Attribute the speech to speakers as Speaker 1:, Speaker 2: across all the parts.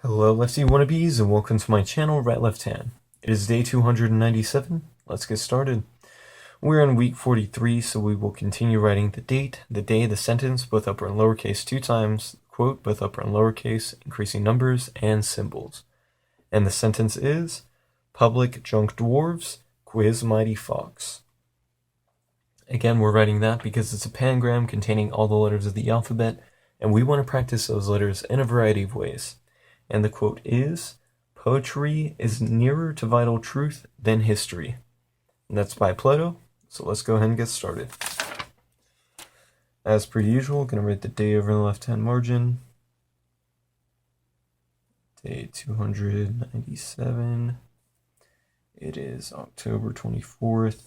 Speaker 1: Hello Lefty Wannabes and welcome to my channel, Right Left Hand. It is day 297. Let's get started. We're in week 43, so we will continue writing the date, the day, the sentence, both upper and lowercase 2 times, quote, both upper and lowercase, increasing numbers, and symbols. And the sentence is, public drunk dwarves, quiz mighty fox. Again, we're writing that because it's a pangram containing all the letters of the alphabet, and we want to practice those letters in a variety of ways. And the quote is, poetry is nearer to vital truth than history. And that's by Plato, so let's go ahead and get started. As per usual, going to write the day over in the left-hand margin. Day 297. It is October 24th.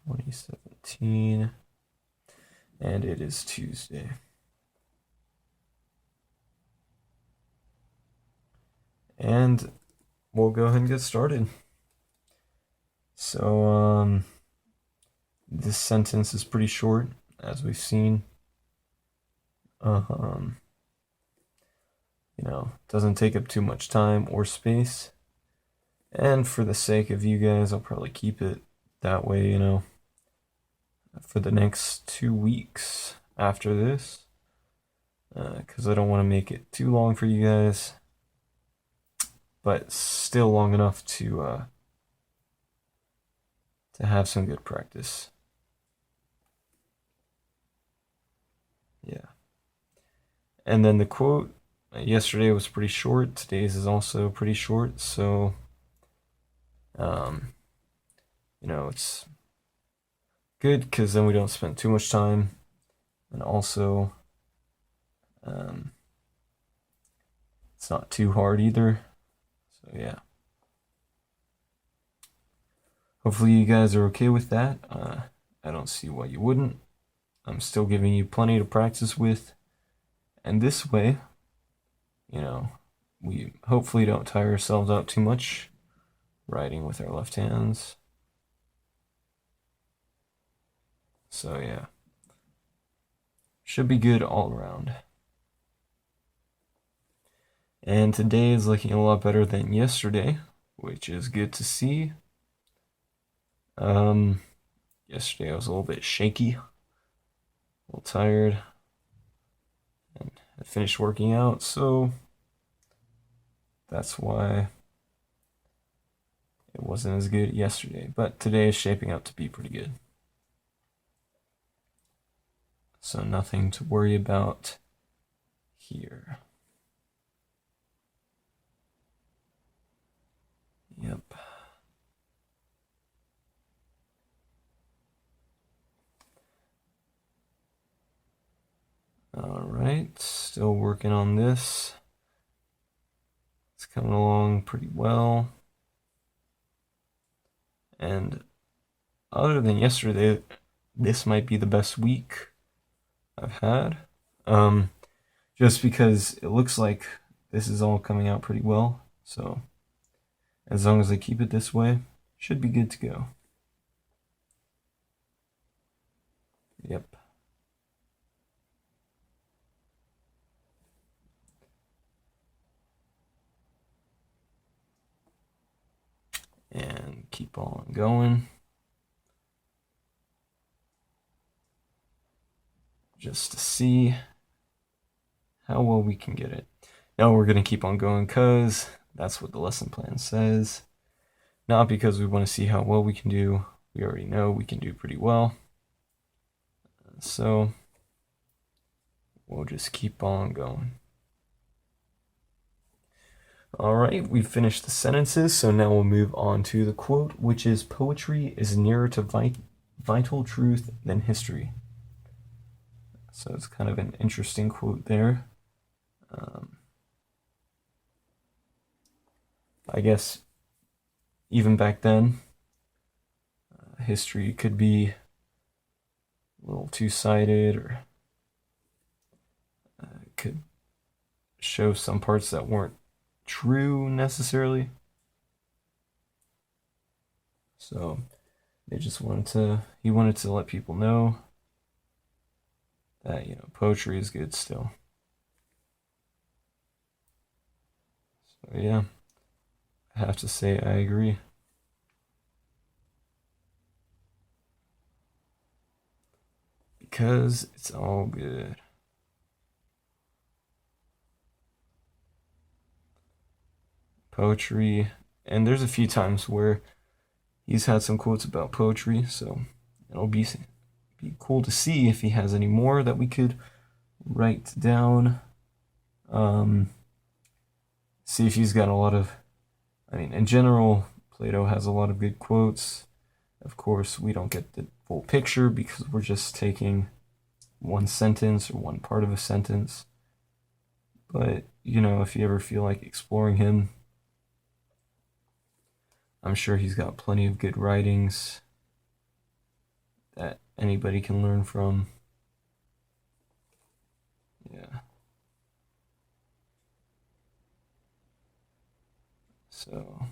Speaker 1: 2017, and it is Tuesday. And we'll go ahead and get started. So, this sentence is pretty short, as we've seen. Doesn't take up too much time or space. And for the sake of you guys, I'll probably keep it that way, for the next 2 weeks after this, because I don't want to make it too long for you guys, but still long enough to have some good practice. Yeah. And then the quote, yesterday was pretty short, today's is also pretty short, so it's good because then we don't spend too much time, and also it's not too hard either. So yeah, hopefully you guys are okay with that. I don't see why you wouldn't. I'm still giving you plenty to practice with, and this way, we hopefully don't tire ourselves out too much writing with our left hands. So yeah, should be good all around. And today is looking a lot better than yesterday, which is good to see. Yesterday I was a little bit shaky, a little tired, and I finished working out, so that's why it wasn't as good yesterday. But today is shaping up to be pretty good. So nothing to worry about here. Yep. All right, still working on this. It's coming along pretty well. And other than yesterday, this might be the best week I've had. Just because it looks like this is all coming out pretty well. So as long as I keep it this way, should be good to go. Yep. And keep on going. Just to see how well we can get it. Now we're going to keep on going because that's what the lesson plan says. Not because we want to see how well we can do. We already know we can do pretty well. So we'll just keep on going. All right, we finished the sentences, so now we'll move on to the quote, which is, poetry is nearer to vital truth than history. So it's kind of an interesting quote there. I guess even back then, history could be a little two-sided, or could show some parts that weren't true necessarily. So he wanted to let people know that, poetry is good still. So yeah, I have to say I agree. Because it's all good. Poetry, and there's a few times where he's had some quotes about poetry, so it'll be cool to see if he has any more that we could write down. See if he's got a lot of, in general, Plato has a lot of good quotes. Of course, we don't get the full picture because we're just taking one sentence or one part of a sentence. But, if you ever feel like exploring him, I'm sure he's got plenty of good writings that anybody can learn from. Yeah. So,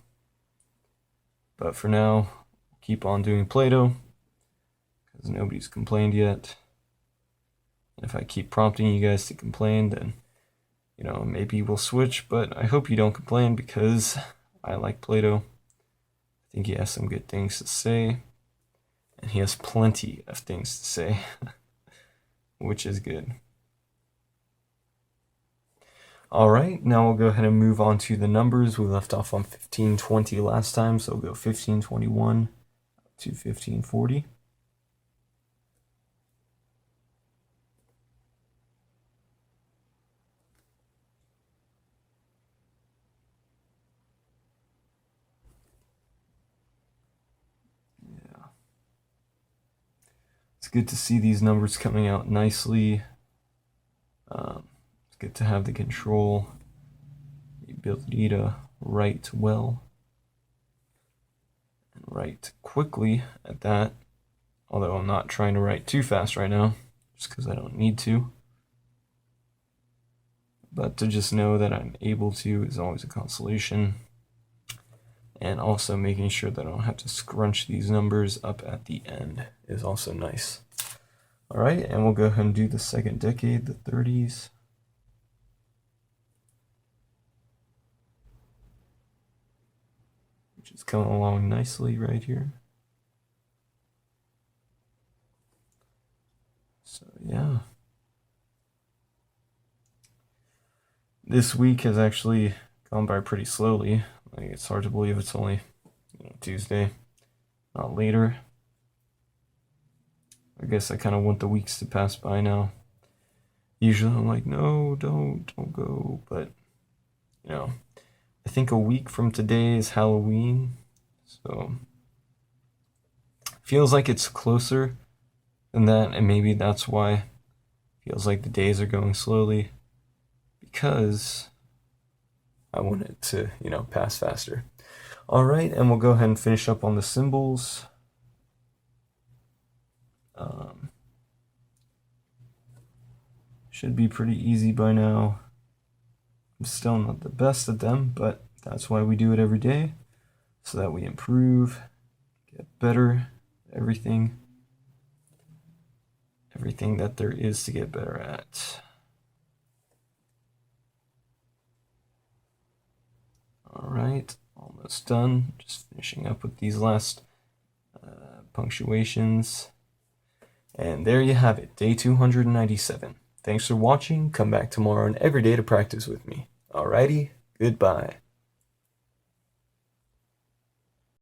Speaker 1: but for now, keep on doing Plato because nobody's complained yet. And if I keep prompting you guys to complain, then, maybe we'll switch, but I hope you don't complain because I like Plato. I think he has some good things to say, and he has plenty of things to say, which is good. All right, now we'll go ahead and move on to the numbers. We left off on 1520 last time, so we'll go 1521 to 1540. Yeah. It's good to see these numbers coming out nicely. It's good to have the control, the ability to write well and write quickly at that, although I'm not trying to write too fast right now, just because I don't need to. But to just know that I'm able to is always a consolation. And also making sure that I don't have to scrunch these numbers up at the end is also nice. All right, and we'll go ahead and do the second decade, the 30s. Which is coming along nicely right here. So yeah. This week has actually gone by pretty slowly. Like, it's hard to believe it's only Tuesday, not later. I guess I kind of want the weeks to pass by now. Usually I'm like, no, don't go. But, I think a week from today is Halloween. So, feels like it's closer than that. And maybe that's why it feels like the days are going slowly. Because I want it to, pass faster. All right, and we'll go ahead and finish up on the symbols. Should be pretty easy by now. I'm still not the best at them, but that's why we do it every day, so that we improve, get better, everything that there is to get better at. All right, almost done. Just finishing up with these last punctuations. And there you have it, day 297. Thanks for watching. Come back tomorrow and every day to practice with me. Alrighty, goodbye.